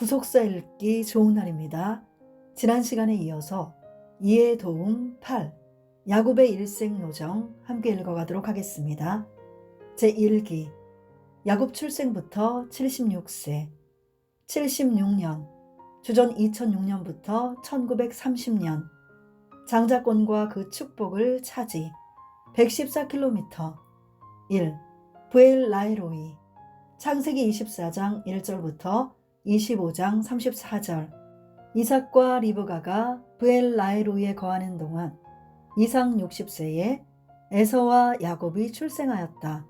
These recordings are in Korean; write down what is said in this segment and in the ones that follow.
구속사 읽기 좋은 날입니다. 지난 시간에 이어서 이해 도움 8 야곱의 일생노정 함께 읽어가도록 하겠습니다. 제1기 야곱 출생부터 76세 76년 주전 2006년부터 1930년 장자권과 그 축복을 차지 114km 1. 브엘라헤로이 창세기 24장 1절부터 25장 34절 이삭과 리브가가 브엘라헤로이에 거하는 동안 이삭 60세에 에서와 야곱이 출생하였다.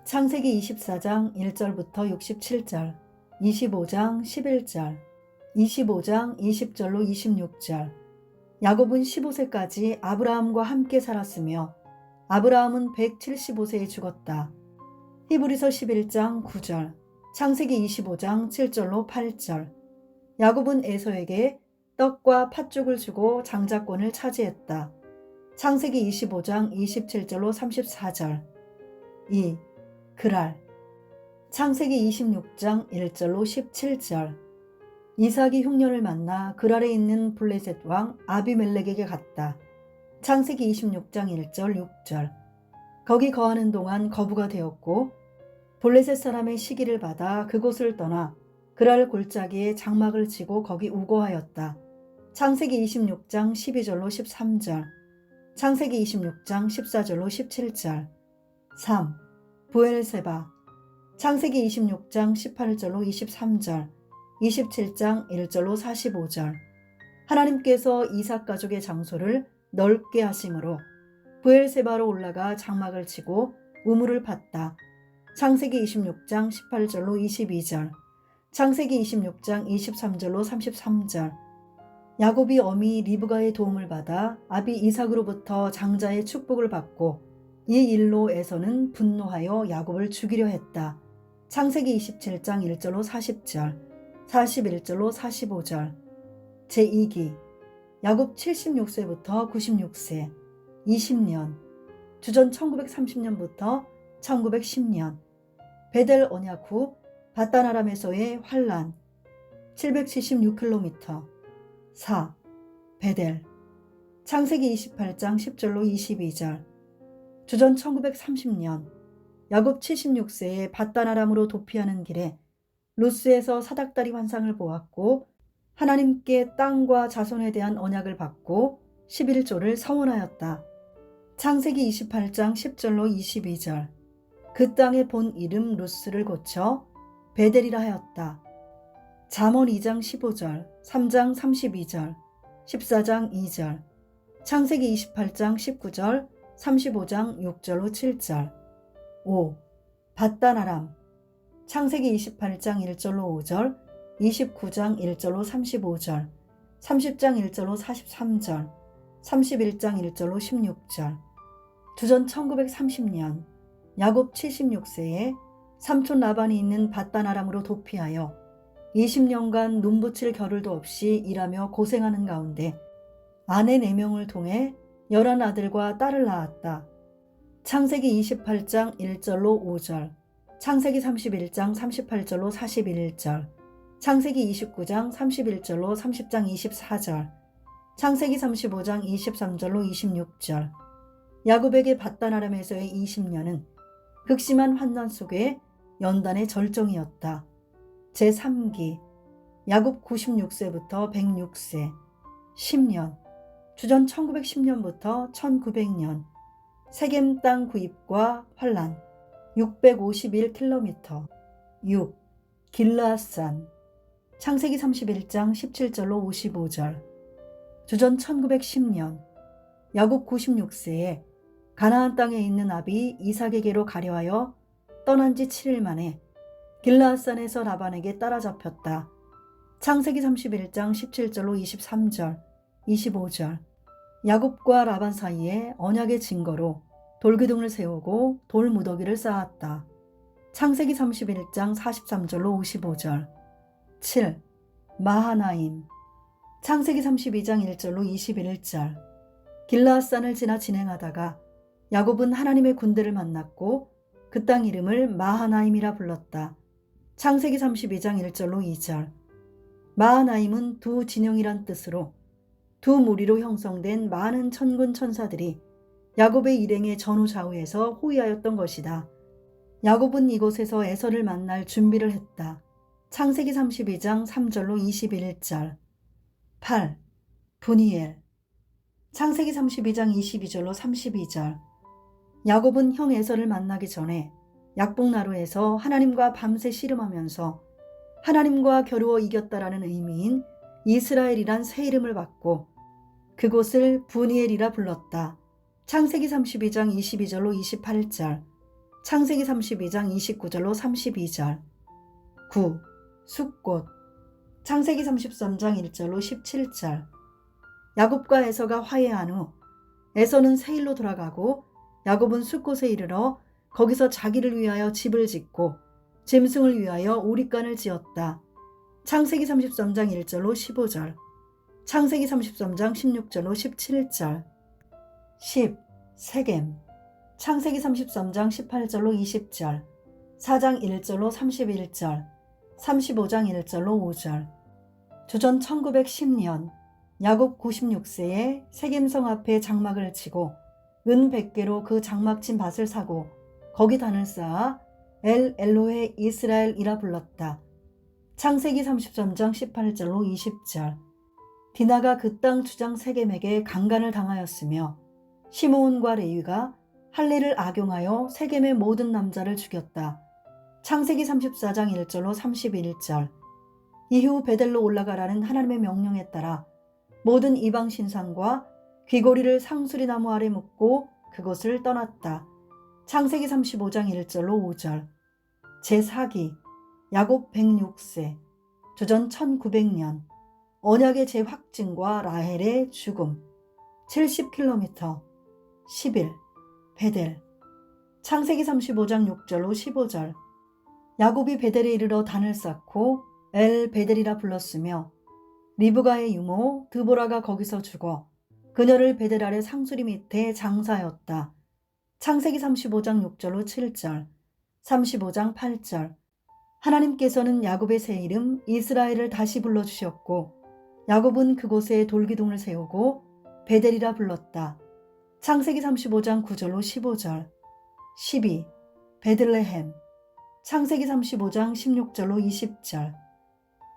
창세기 24장 1절부터 67절 25장 11절 25장 20절로 26절 야곱은 15세까지 아브라함과 함께 살았으며 아브라함은 175세에 죽었다. 히브리서 11장 9절 창세기 25장 7절로 8절 야곱은 에서에게 떡과 팥죽을 주고 장자권을 차지했다. 창세기 25장 27절로 34절 2. 그랄 창세기 26장 1절로 17절 이삭이 흉년을 만나 그랄에 있는 블레셋 왕 아비멜렉에게 갔다. 창세기 26장 1절 6절 거기 거하는 동안 거부가 되었고 블레셋 사람의 시기를 받아 그곳을 떠나 그랄 골짜기에 장막을 치고 거기 우거하였다. 창세기 26장 12절로 13절 창세기 26장 14절로 17절 3. 브엘세바 창세기 26장 18절로 23절 27장 1절로 45절 하나님께서 이삭 가족의 장소를 넓게 하심으로 브엘세바로 올라가 장막을 치고 우물을 팠다. 창세기 26장 18절로 22절 창세기 26장 23절로 33절 야곱이 어미 리브가의 도움을 받아 아비 이삭으로부터 장자의 축복을 받고 이 일로 에서는 분노하여 야곱을 죽이려 했다. 창세기 27장 1절로 40절 41절로 45절 제2기 야곱 76세부터 96세 20년 주전 1930년부터 1910년 베델 언약 후 바단 아람에서의 환란 776km 4. 베델 창세기 28장 10절로 22절 주전 1930년 야곱 76세에 바단 아람으로 도피하는 길에 루스에서 사닥다리 환상을 보았고 하나님께 땅과 자손에 대한 언약을 받고 11조를 서원하였다. 창세기 28장 10절로 22절 그 땅의 본 이름 루스를 고쳐 베델이라 하였다. 잠언 2장 15절 3장 32절 14장 2절 창세기 28장 19절 35장 6절로 7절 5. 바단 아람 창세기 28장 1절로 5절 29장 1절로 35절 30장 1절로 43절 31장 1절로 16절 주전 1930년 야곱 76세에 삼촌 라반이 있는 바단 아람으로 도피하여 20년간 눈붙일 겨를도 없이 일하며 고생하는 가운데 아내 4명을 통해 11아들과 딸을 낳았다. 창세기 28장 1절로 5절 창세기 31장 38절로 41절 창세기 29장 31절로 30장 24절 창세기 35장 23절로 26절 야곱에게 바단 아람에서의 20년은 극심한 환난 속에 연단의 절정이었다. 제3기 야곱 96세부터 106세 10년 주전 1910년부터 1900년 세겜 땅 구입과 환란 651km 6. 길르앗산 창세기 31장 17절로 55절 주전 1910년 야곱 96세에 가나안 땅에 있는 아비 이삭에게로 가려하여 떠난 지 7일 만에 길르앗산에서 라반에게 따라잡혔다. 창세기 31장 17절로 23절 25절 야곱과 라반 사이에 언약의 증거로 돌기둥을 세우고 돌무더기를 쌓았다. 창세기 31장 43절로 55절 7. 마하나임 창세기 32장 1절로 21절 길르앗산을 지나 진행하다가 야곱은 하나님의 군대를 만났고 그 땅 이름을 마하나임이라 불렀다. 창세기 32장 1절로 2절 마하나임은 두 진영이란 뜻으로 두 무리로 형성된 많은 천군 천사들이 야곱의 일행의 전후좌우에서 호위하였던 것이다. 야곱은 이곳에서 에서를 만날 준비를 했다. 창세기 32장 3절로 21절. 8. 브니엘. 창세기 32장 22절로 32절. 야곱은 형 에서를 만나기 전에 약복나루에서 하나님과 밤새 씨름하면서 하나님과 겨루어 이겼다라는 의미인 이스라엘이란 새 이름을 받고 그곳을 브니엘이라 불렀다. 창세기 32장 22절로 28절, 창세기 32장 29절로 32절. 9. 숫꽃. 창세기 33장 1절로 17절. 야곱과 에서가 화해한 후 에서는 세일로 돌아가고 야곱은 숫꽃에 이르러 거기서 자기를 위하여 집을 짓고 짐승을 위하여 오릿간을 지었다. 창세기 33장 1절로 15절, 창세기 33장 16절로 17절. 10. 세겜. 창세기 33장 18절로 20절, 4장 1절로 31절, 35장 1절로 5절. 주전 1910년 야곱 96세에 세겜성 앞에 장막을 치고 은 100개로 그 장막 친 밭을 사고 거기 단을 쌓아 엘 엘로헤 이스라엘이라 불렀다. 창세기 33장 18절로 20절. 디나가 그 땅 주장 세겜에게 강간을 당하였으며 시므온과 레위가 할례를 악용하여 세겜의 모든 남자를 죽였다. 창세기 34장 1절로 31절. 이후 베델로 올라가라는 하나님의 명령에 따라 모든 이방 신상과 귀고리를 상수리 나무 아래 묻고 그곳을 떠났다. 창세기 35장 1절로 5절. 제4기 야곱 106세 주전 1900년 언약의 재확증과 라헬의 죽음 70km 10일 베델. 창세기 35장 6절로 15절. 야곱이 베델에 이르러 단을 쌓고 엘 베델이라 불렀으며 리브가의 유모 드보라가 거기서 죽어 그녀를 베델 아래 상수리 밑에 장사하였다. 창세기 35장 6절로 7절, 35장 8절. 하나님께서는 야곱의 새 이름 이스라엘을 다시 불러주셨고 야곱은 그곳에 돌기둥을 세우고 베델이라 불렀다. 창세기 35장 9절로 15절. 12. 베들레헴. 창세기 35장 16절로 20절.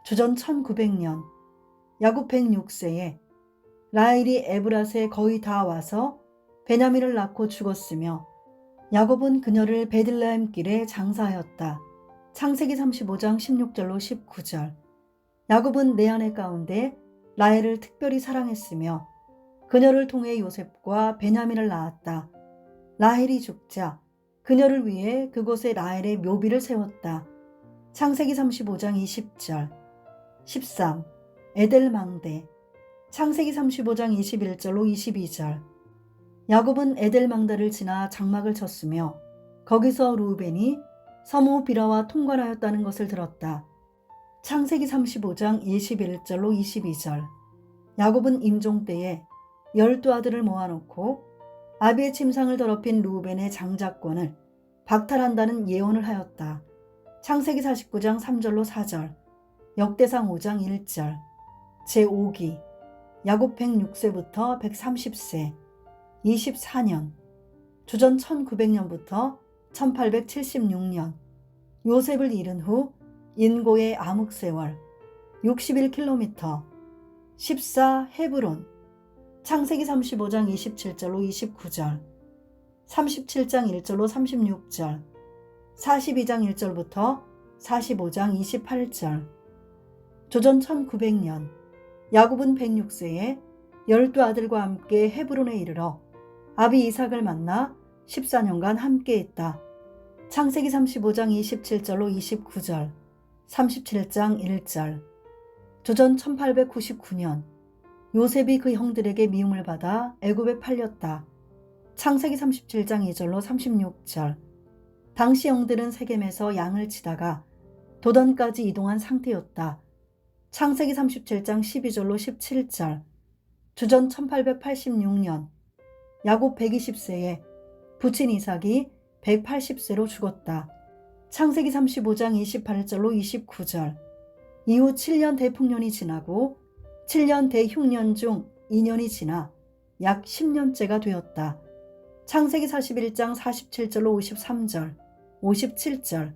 주전 1900년 야곱 106세에 라헬이 에브랏에 거의 다 와서 베냐민을 낳고 죽었으며 야곱은 그녀를 베들레헴 길에 장사하였다. 창세기 35장 16절로 19절. 야곱은 네 아내 가운데 라헬을 특별히 사랑했으며 그녀를 통해 요셉과 베냐민을 낳았다. 라헬이 죽자 그녀를 위해 그곳에 라헬의 묘비를 세웠다. 창세기 35장 20절. 13. 에델망대. 창세기 35장 21절로 22절. 야곱은 에델망다를 지나 장막을 쳤으며 거기서 루벤이 서무 비라와 통관하였다는 것을 들었다. 창세기 35장 21절로 22절. 야곱은 임종 때에 12아들을 모아놓고 아비의 침상을 더럽힌 루벤의 장자권을 박탈한다는 예언을 하였다. 창세기 49장 3절로 4절. 역대상 5장 1절. 제5기 야곱 106세부터 130세 24년 주전 1900년부터 1876년. 요셉을 잃은 후 인고의 암흑세월 61km 14. 헤브론. 창세기 35장 27절로 29절, 37장 1절로 36절, 42장 1절부터 45장 28절. 조전 1900년 야곱은 106세에 12아들과 함께 헤브론에 이르러 아비 이삭을 만나 14년간 함께했다. 창세기 35장 27절로 29절, 37장 1절. 조전 1899년 요셉이 그 형들에게 미움을 받아 애굽에 팔렸다. 창세기 37장 2절로 36절. 당시 형들은 세겜에서 양을 치다가 도단까지 이동한 상태였다. 창세기 37장 12절로 17절. 주전 1886년 야곱 120세에 부친 이삭이 180세로 죽었다. 창세기 35장 28절로 29절. 이후 7년 대풍년이 지나고 7년 대흉년 중 2년이 지나 약 10년째가 되었다. 창세기 41장 47절로 53절, 57절,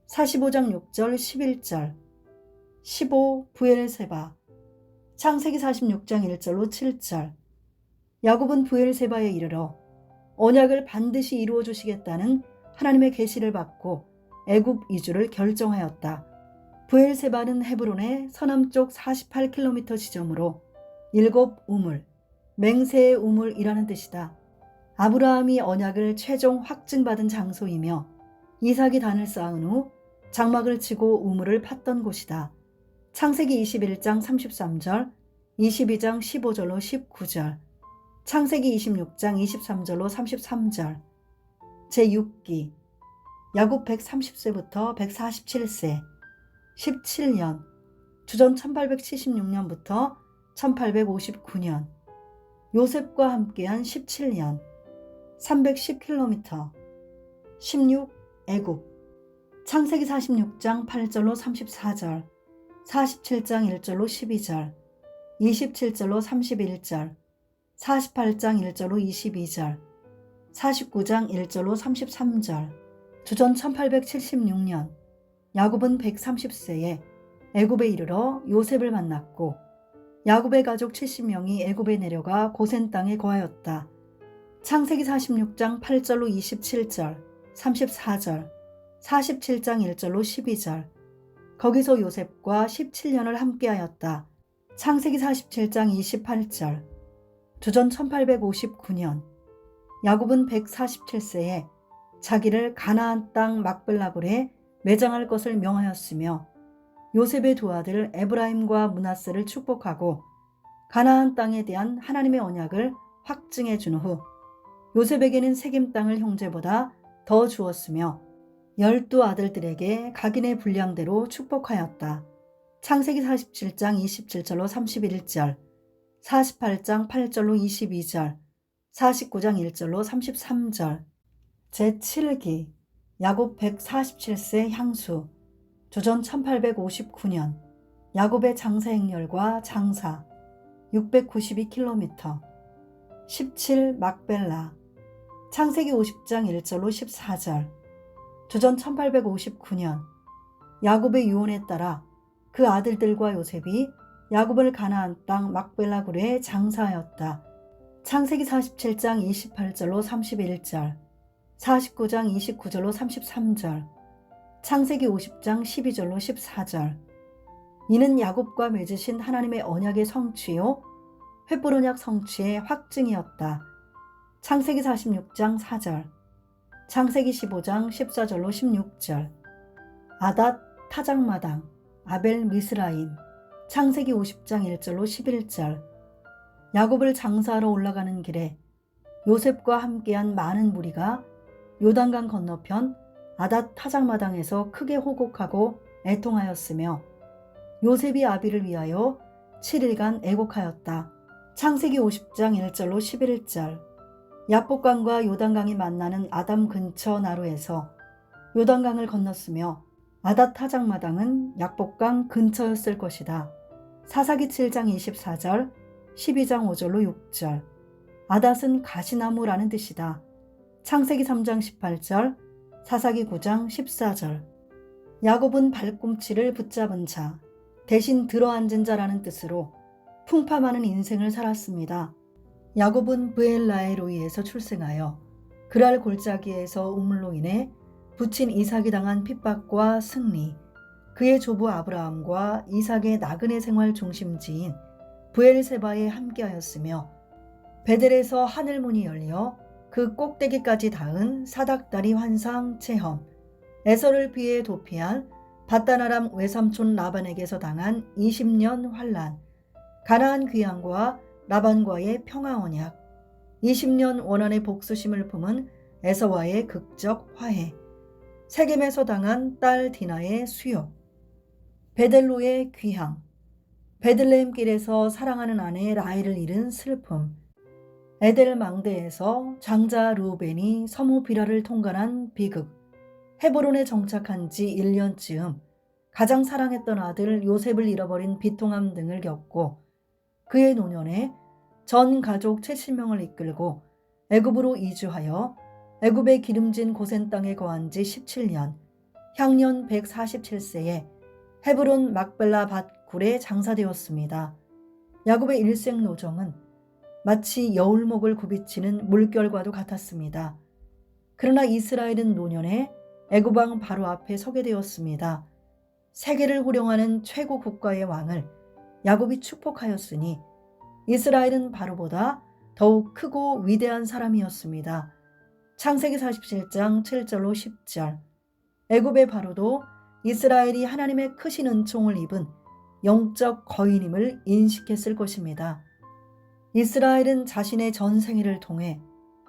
45장 6절, 11절, 15 부엘세바, 창세기 46장 1절로 7절. 야곱은 부엘세바에 이르러 언약을 반드시 이루어 주시겠다는 하나님의 계시를 받고 애굽 이주를 결정하였다. 부엘세바는 헤브론의 서남쪽 48km 지점으로 일곱 우물, 맹세의 우물이라는 뜻이다. 아브라함이 언약을 최종 확증받은 장소이며 이삭이 단을 쌓은 후 장막을 치고 우물을 팠던 곳이다. 창세기 21장 33절, 22장 15절로 19절, 창세기 26장 23절로 33절. 제6기 야곱 130세부터 147세 17년 주전 1876년부터 1859년 요셉과 함께한 17년 310km 16 애굽 창세기 46장 8절로 34절 47장 1절로 12절 27절로 31절 48장 1절로 22절 49장 1절로 33절. 주전 1876년 야곱은 130세에 애굽에 이르러 요셉을 만났고 야곱의 가족 70명이 애굽에 내려가 고센 땅에 거하였다. 창세기 46장 8절로 27절, 34절, 47장 1절로 12절. 거기서 요셉과 17년을 함께하였다. 창세기 47장 28절. 주전 1859년 야곱은 147세에 자기를 가나안 땅 막벨라굴에 매장할 것을 명하였으며 요셉의 두 아들 에브라임과 므낫세를 축복하고 가나안 땅에 대한 하나님의 언약을 확증해 준 후 요셉에게는 세겜 땅을 형제보다 더 주었으며 12아들들에게 각인의 분량대로 축복하였다. 창세기 47장 27절로 31절, 48장 8절로 22절, 49장 1절로 33절. 제7기 야곱 147세 향수 주전 1859년 야곱의 장사 행렬과 장사 692km 17 막벨라 창세기 50장 1절로 14절. 주전 1859년 야곱의 유언에 따라 그 아들들과 요셉이 야곱을 가나안 땅 막벨라 굴에 장사하였다. 창세기 47장 28절로 31절, 49장 29절로 33절, 창세기 50장 12절로 14절. 이는 야곱과 맺으신 하나님의 언약의 성취요 횃불 언약 성취의 확증이었다. 창세기 46장 4절, 창세기 15장 14절로 16절. 아닷 타작마당 아벨 미스라임 창세기 50장 1절로 11절. 야곱을 장사하러 올라가는 길에 요셉과 함께한 많은 무리가 요단강 건너편 아닷 타작마당에서 크게 호곡하고 애통하였으며 요셉이 아비를 위하여 7일간 애곡하였다. 창세기 50장 1절로 11절. 야복강과 요단강이 만나는 아담 근처 나루에서 요단강을 건넜으며 아닷 타작마당은 약복강 근처였을 것이다. 사사기 7장 24절, 12장 5절로 6절. 아닷은 가시나무라는 뜻이다. 창세기 3장 18절, 사사기 9장 14절. 야곱은 발꿈치를 붙잡은 자, 대신 들어앉은 자라는 뜻으로 풍파 많은 인생을 살았습니다. 야곱은 브엘라에로이에서 출생하여 그랄 골짜기에서 우물로 인해 부친 이삭이 당한 핍박과 승리, 그의 조부 아브라함과 이삭의 나그네 생활 중심지인 브엘세바에 함께하였으며 베델에서 하늘문이 열려 그 꼭대기까지 닿은 사닥다리 환상 체험, 에서를 비해 도피한 밧단아람 외삼촌 라반에게서 당한 20년 환란, 가나안 귀환과 라반과의 평화 언약, 20년 원한의 복수심을 품은 에서와의 극적 화해, 세겜에서 당한 딸 디나의 수욕, 베델로의 귀향, 베들레헴 길에서 사랑하는 아내 라헬을 잃은 슬픔, 에델 망대에서 장자 루벤이 서무 비라를 통과한 비극, 헤브론에 정착한 지 1년쯤 가장 사랑했던 아들 요셉을 잃어버린 비통함 등을 겪고 그의 노년에 전 가족 70명을 이끌고 애굽으로 이주하여 애굽의 기름진 고센 땅에 거한 지 17년, 향년 147세에 헤브론 막벨라 밭굴에 장사되었습니다. 야곱의 일생 노정은 마치 여울목을 굽이치는 물결과도 같았습니다. 그러나 이스라엘은 노년에 애굽 왕 바로 앞에 서게 되었습니다. 세계를 호령하는 최고 국가의 왕을 야곱이 축복하였으니 이스라엘은 바로보다 더욱 크고 위대한 사람이었습니다. 창세기 47장 7절로 10절. 애굽의 바로도 이스라엘이 하나님의 크신 은총을 입은 영적 거인임을 인식했을 것입니다. 이스라엘은 자신의 전생애를 통해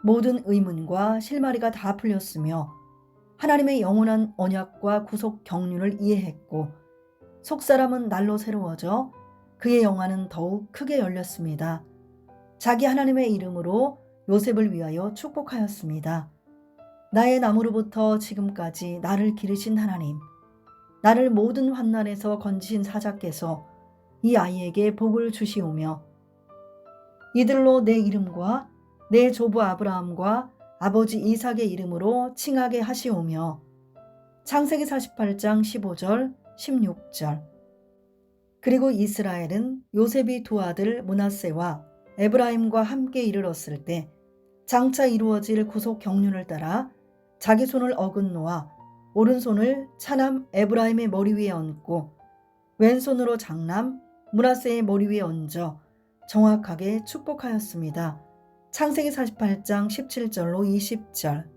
모든 의문과 실마리가 다 풀렸으며 하나님의 영원한 언약과 구속 경륜을 이해했고 속사람은 날로 새로워져 그의 영안은 더욱 크게 열렸습니다. 자기 하나님의 이름으로 요셉을 위하여 축복하였습니다. 나의 나무로부터 지금까지 나를 기르신 하나님, 나를 모든 환난에서 건지신 사자께서 이 아이에게 복을 주시오며 이들로 내 이름과 내 조부 아브라함과 아버지 이삭의 이름으로 칭하게 하시오며 창세기 48장 15절 16절. 그리고 이스라엘은 요셉이 두 아들 므낫세와 에브라임과 함께 이르렀을 때 장차 이루어질 구속 경륜을 따라 자기 손을 어긋 놓아 오른손을 차남 에브라임의 머리 위에 얹고 왼손으로 장남 므낫세의 머리 위에 얹어 정확하게 축복하였습니다. 창세기 48장 17절로 20절.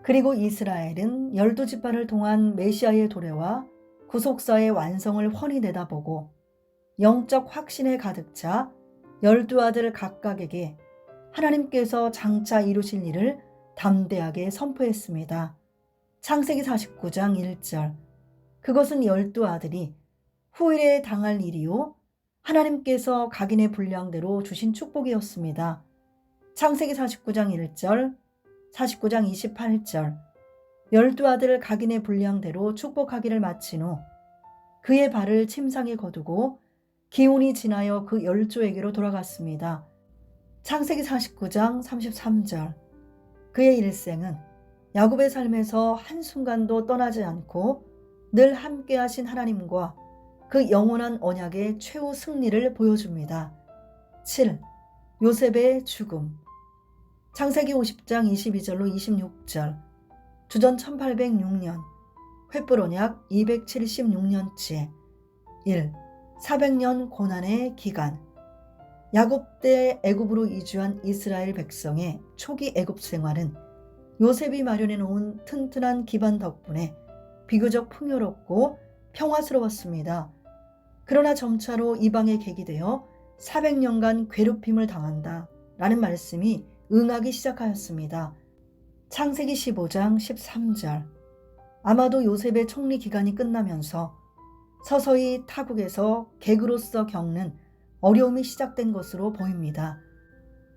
그리고 이스라엘은 12지파를 통한 메시아의 도래와 구속사의 완성을 훤히 내다보고 영적 확신에 가득 차 12아들 각각에게 하나님께서 장차 이루실 일을 담대하게 선포했습니다. 창세기 49장 1절. 그것은 12아들이 후일에 당할 일이요 하나님께서 각인의 분량대로 주신 축복이었습니다. 창세기 49장 1절, 49장 28절. 12아들 각인의 분량대로 축복하기를 마친 후 그의 발을 침상에 거두고 기온이 지나여 그 열조에게로 돌아갔습니다. 창세기 49장 33절. 그의 일생은 야곱의 삶에서 한순간도 떠나지 않고 늘 함께하신 하나님과 그 영원한 언약의 최후 승리를 보여줍니다. 7. 요셉의 죽음. 창세기 50장 22절로 26절. 주전 1806년, 횃불 언약 276년째. 1. 400년 고난의 기간. 야곱 때 애굽으로 이주한 이스라엘 백성의 초기 애굽 생활은 요셉이 마련해 놓은 튼튼한 기반 덕분에 비교적 풍요롭고 평화스러웠습니다. 그러나 점차로 이방에 객이되어 400년간 괴롭힘을 당한다 라는 말씀이 응하기 시작하였습니다. 창세기 15장 13절. 아마도 요셉의 총리 기간이 끝나면서 서서히 타국에서 객으로서 겪는 어려움이 시작된 것으로 보입니다.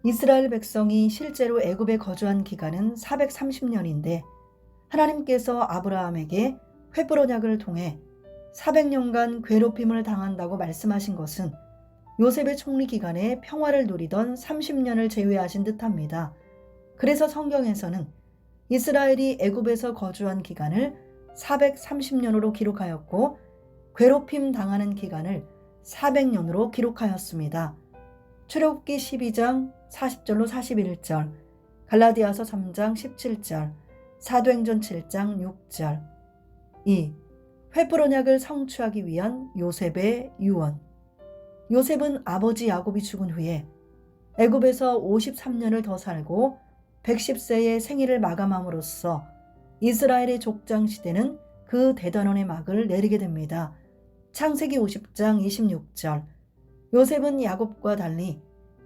이스라엘 백성이 실제로 애굽에 거주한 기간은 430년인데 하나님께서 아브라함에게 횃불 언약을 통해 400년간 괴롭힘을 당한다고 말씀하신 것은 요셉의 총리 기간에 평화를 누리던 30년을 제외하신 듯합니다. 그래서 성경에서는 이스라엘이 애굽에서 거주한 기간을 430년으로 기록하였고 괴롭힘 당하는 기간을 400년으로 기록하였습니다. 출애굽기 12장 40절로 41절, 갈라디아서 3장 17절, 사도행전 7장 6절. 2. 횃불 언약을 성취하기 위한 요셉의 유언. 요셉은 아버지 야곱이 죽은 후에 애굽에서 53년을 더 살고 110세의 생애를 마감함으로써 이스라엘의 족장 시대는 그 대단원의 막을 내리게 됩니다. 창세기 50장 26절. 요셉은 야곱과 달리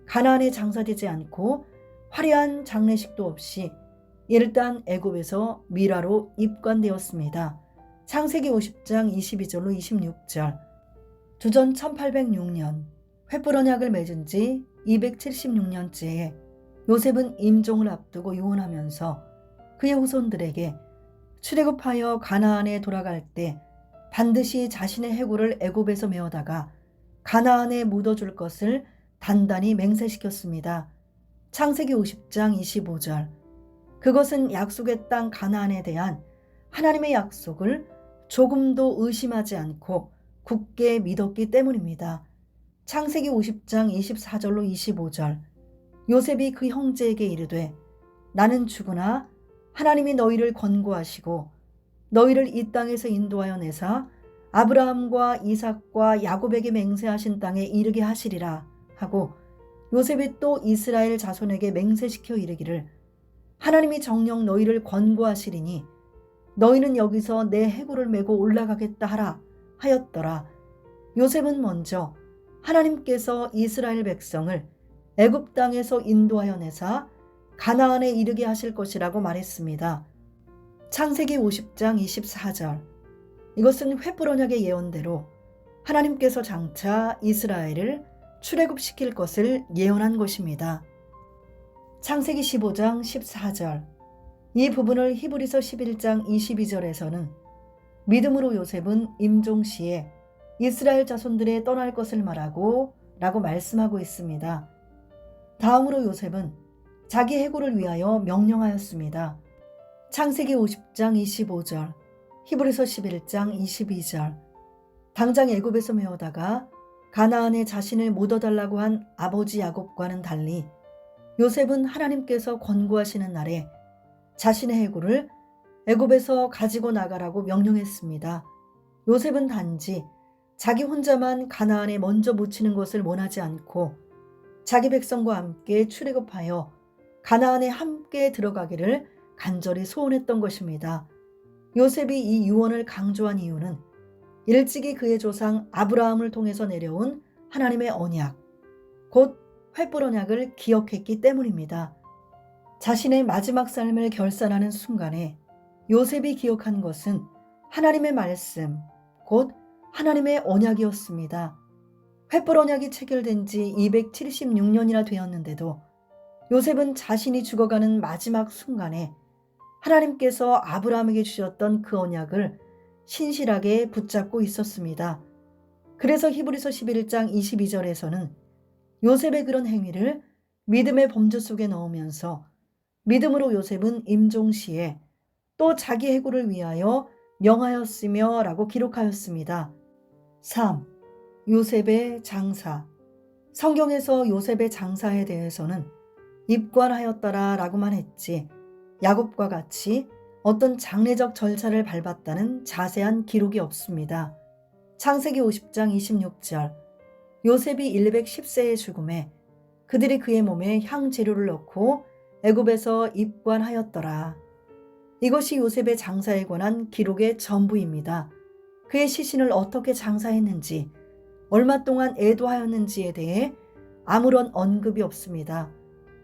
가나안에 장사되지 않고 화려한 장례식도 없이 일단 애굽에서 미라로 입관되었습니다. 창세기 50장 22절로 26절. 주전 1806년 횃불 언약을 맺은 지 276년째에 요셉은 임종을 앞두고 유언하면서 그의 후손들에게 출애굽하여 가나안에 돌아갈 때 반드시 자신의 해골을 애굽에서 메어다가 가나안에 묻어줄 것을 단단히 맹세시켰습니다. 창세기 50장 25절. 그것은 약속의 땅 가나안에 대한 하나님의 약속을 조금도 의심하지 않고 굳게 믿었기 때문입니다. 창세기 50장 24절로 25절. 요셉이 그 형제에게 이르되 나는 죽으나 하나님이 너희를 권고하시고 너희를 이 땅에서 인도하여 내사 아브라함과 이삭과 야곱에게 맹세하신 땅에 이르게 하시리라 하고, 요셉이 또 이스라엘 자손에게 맹세시켜 이르기를 하나님이 정녕 너희를 권고하시리니 너희는 여기서 내 해골을 메고 올라가겠다 하라 하였더라. 요셉은 먼저 하나님께서 이스라엘 백성을 애굽 땅에서 인도하여 내사 가나안에 이르게 하실 것이라고 말했습니다. 창세기 50장 24절. 이것은 횃불 언약의 예언대로 하나님께서 장차 이스라엘을 출애굽시킬 것을 예언한 것입니다. 창세기 15장 14절. 이 부분을 히브리서 11장 22절에서는 믿음으로 요셉은 임종시에 이스라엘 자손들의 떠날 것을 말하고 라고 말씀하고 있습니다. 다음으로 요셉은 자기 해골을 위하여 명령하였습니다. 창세기 50장 25절, 히브리서 11장 22절. 당장 애굽에서 메어다가 가나안에 자신을 묻어달라고 한 아버지 야곱과는 달리 요셉은 하나님께서 권고하시는 날에 자신의 해골을 애굽에서 가지고 나가라고 명령했습니다. 요셉은 단지 자기 혼자만 가나안에 먼저 묻히는 것을 원하지 않고 자기 백성과 함께 출애굽하여 가나안에 함께 들어가기를 간절히 소원했던 것입니다. 요셉이 이 유언을 강조한 이유는 일찍이 그의 조상 아브라함을 통해서 내려온 하나님의 언약, 곧 횃불 언약을 기억했기 때문입니다. 자신의 마지막 삶을 결산하는 순간에 요셉이 기억한 것은 하나님의 말씀, 곧 하나님의 언약이었습니다. 횃불 언약이 체결된 지 276년이나 되었는데도 요셉은 자신이 죽어가는 마지막 순간에 하나님께서 아브라함에게 주셨던 그 언약을 신실하게 붙잡고 있었습니다. 그래서 히브리서 11장 22절에서는 요셉의 그런 행위를 믿음의 범주 속에 넣으면서 믿음으로 요셉은 임종시에 또 자기 해골을 위하여 명하였으며 라고 기록하였습니다. 3. 요셉의 장사. 성경에서 요셉의 장사에 대해서는 입관하였더라 라고만 했지 야곱과 같이 어떤 장례적 절차를 밟았다는 자세한 기록이 없습니다. 창세기 50장 26절. 요셉이 110세의 죽음에 그들이 그의 몸에 향재료를 넣고 애굽에서 입관하였더라. 이것이 요셉의 장사에 관한 기록의 전부입니다. 그의 시신을 어떻게 장사했는지, 얼마 동안 애도하였는지에 대해 아무런 언급이 없습니다.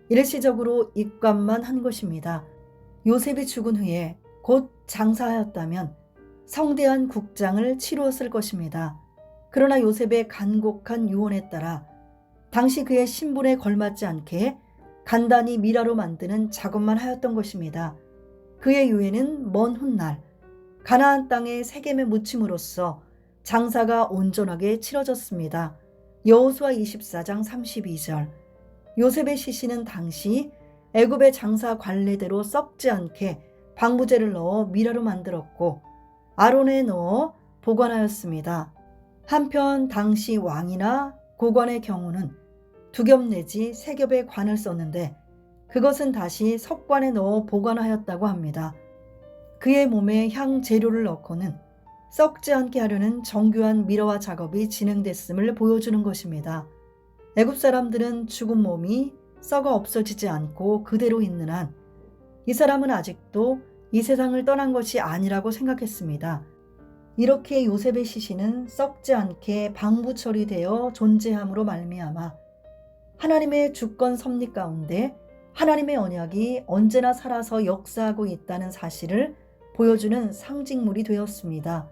일시적으로 입관만 한 것입니다. 요셉이 죽은 후에 곧 장사하였다면 성대한 국장을 치루었을 것입니다. 그러나 요셉의 간곡한 유언에 따라 당시 그의 신분에 걸맞지 않게 간단히 미라로 만드는 작업만 하였던 것입니다. 그의 유해는 먼 훗날 가나안 땅의 세겜에 묻힘으로써 장사가 온전하게 치러졌습니다. 여호수아 24장 32절. 요셉의 시신은 당시 애굽의 장사 관례대로 썩지 않게 방부제를 넣어 미라로 만들었고 아론에 넣어 보관하였습니다. 한편 당시 왕이나 고관의 경우는 2겹 내지 3겹의 관을 썼는데 그것은 다시 석관에 넣어 보관하였다고 합니다. 그의 몸에 향 재료를 넣고는 썩지 않게 하려는 정교한 미러와 작업이 진행됐음을 보여주는 것입니다. 애굽 사람들은 죽은 몸이 썩어 없어지지 않고 그대로 있는 한 이 사람은 아직도 이 세상을 떠난 것이 아니라고 생각했습니다. 이렇게 요셉의 시신은 썩지 않게 방부 처리되어 존재함으로 말미암아 하나님의 주권 섭리 가운데 하나님의 언약이 언제나 살아서 역사하고 있다는 사실을 보여주는 상징물이 되었습니다.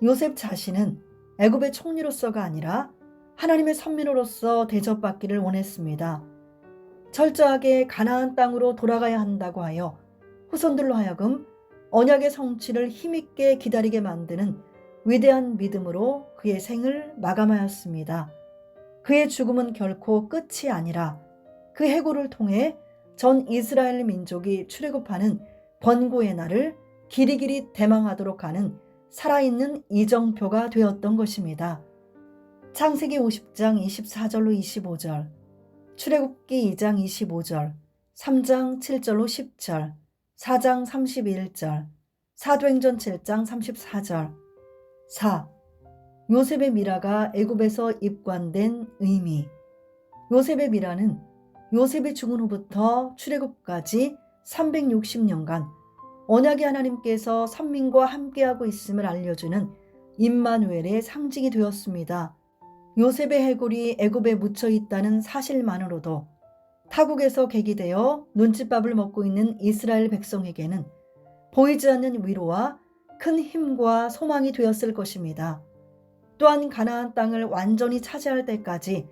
요셉 자신은 애굽의 총리로서가 아니라 하나님의 선민으로서 대접받기를 원했습니다. 철저하게 가나안 땅으로 돌아가야 한다고 하여 후손들로 하여금 언약의 성취를 힘있게 기다리게 만드는 위대한 믿음으로 그의 생을 마감하였습니다. 그의 죽음은 결코 끝이 아니라 그 해고를 통해 전 이스라엘 민족이 출애굽하는 번고의 날을 길이길이 대망하도록 하는 살아있는 이정표가 되었던 것입니다. 창세기 50장 24절로 25절, 출애굽기 2장 25절, 3장 7절로 10절, 4장 31절, 사도행전 7장 34절. 4. 요셉의 미라가 애굽에서 입관된 의미. 요셉의 미라는 요셉이 죽은 후부터 출애굽까지 360년간 언약의 하나님께서 선민과 함께하고 있음을 알려주는 임마누엘의 상징이 되었습니다. 요셉의 해골이 애굽에 묻혀 있다는 사실만으로도 타국에서 계기되어 눈칫밥을 먹고 있는 이스라엘 백성에게는 보이지 않는 위로와 큰 힘과 소망이 되었을 것입니다. 또한 가나안 땅을 완전히 차지할 때까지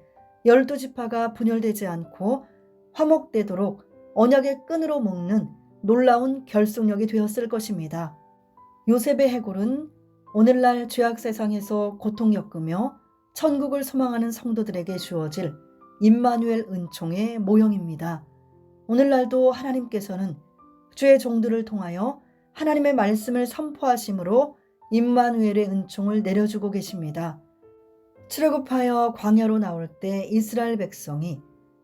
12지파가 분열되지 않고 화목되도록 언약의 끈으로 묶는 놀라운 결속력이 되었을 것입니다. 요셉의 해골은 오늘날 죄악 세상에서 고통 겪으며 천국을 소망하는 성도들에게 주어질 임마누엘 은총의 모형입니다. 오늘날도 하나님께서는 주의 종들을 통하여 하나님의 말씀을 선포하심으로 임마누엘의 은총을 내려주고 계십니다. 출애굽하여 광야로 나올 때 이스라엘 백성이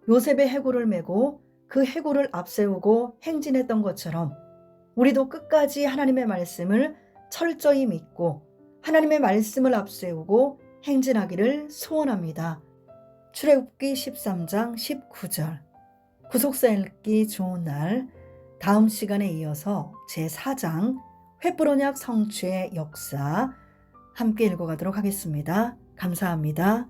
요셉의 해골을 메고 그 해골을 앞세우고 행진했던 것처럼 우리도 끝까지 하나님의 말씀을 철저히 믿고 하나님의 말씀을 앞세우고 행진하기를 소원합니다. 출애굽기 13장 19절. 구속사 읽기 좋은 날. 다음 시간에 이어서 제4장 횃불 언약 성취의 역사 함께 읽어가도록 하겠습니다. 감사합니다.